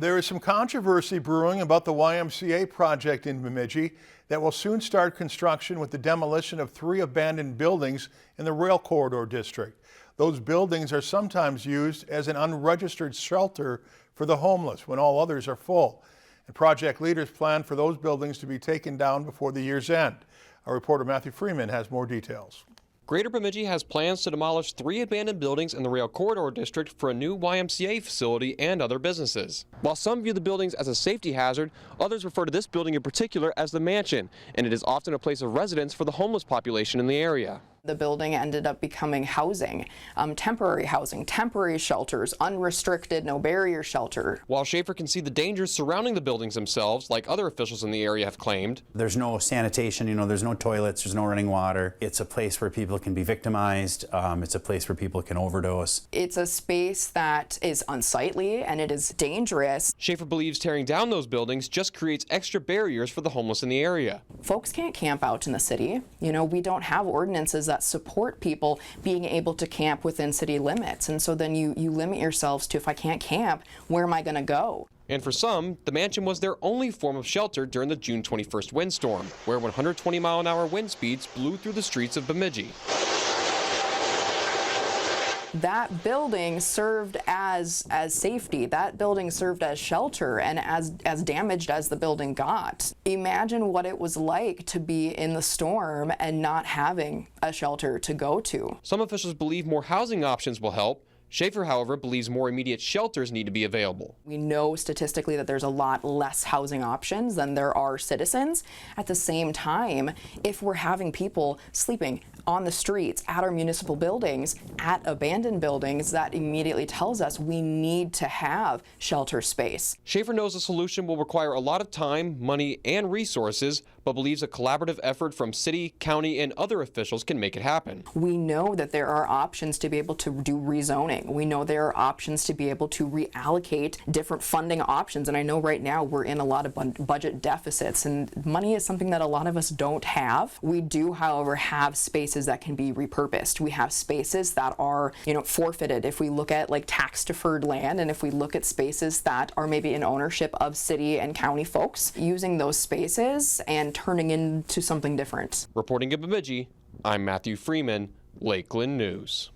There is some controversy brewing about the YMCA project in Bemidji that will soon start construction with the demolition of 3 abandoned buildings in the rail corridor district. Those buildings are sometimes used as an unregistered shelter for the homeless when all others are full. And project leaders plan for those buildings to be taken down before the year's end. Our reporter Matthew Freeman has more details. Greater Bemidji has plans to demolish 3 abandoned buildings in the rail corridor district for a new YMCA facility and other businesses. While some view the buildings as a safety hazard, others refer to this building in particular as the mansion, and it is often a place of residence for the homeless population in the area. The building ended up becoming housing, temporary shelters, unrestricted, no barrier shelter. While Schaefer can see the dangers surrounding the buildings themselves, like other officials in the area have claimed. There's no sanitation, there's no toilets, there's no running water. It's a place where people can be victimized. It's a place where people can overdose. It's a space that is unsightly and it is dangerous. Schaefer believes tearing down those buildings just creates extra barriers for the homeless in the area. Folks can't camp out in the city. We don't have ordinances that support people being able to camp within city limits. And so then you limit yourselves to, if I can't camp, where am I going to go? And for some, the mansion was their only form of shelter during the June 21st windstorm, where 120-mile-an-hour wind speeds blew through the streets of Bemidji. That building served as safety. That building served as shelter, and as damaged as the building got. Imagine what it was like to be in the storm and not having a shelter to go to. Some officials believe more housing options will help. Schaefer, however, believes more immediate shelters need to be available. We know statistically that there's a lot less housing options than there are citizens. At the same time, if we're having people sleeping on the streets, at our municipal buildings, at abandoned buildings, that immediately tells us we need to have shelter space. Schaefer knows the solution will require a lot of time, money, and resources, but believes a collaborative effort from city, county, and other officials can make it happen. We know that there are options to be able to do rezoning. We know there are options to be able to reallocate different funding options. And I know right now we're in a lot of budget deficits, and money is something that a lot of us don't have. We do, however, have spaces that can be repurposed. We have spaces that are, forfeited. If we look at like tax deferred land, and if we look at spaces that are maybe in ownership of city and county folks, using those spaces and turning into something different. Reporting in Bemidji, I'm Matthew Freeman, Lakeland News.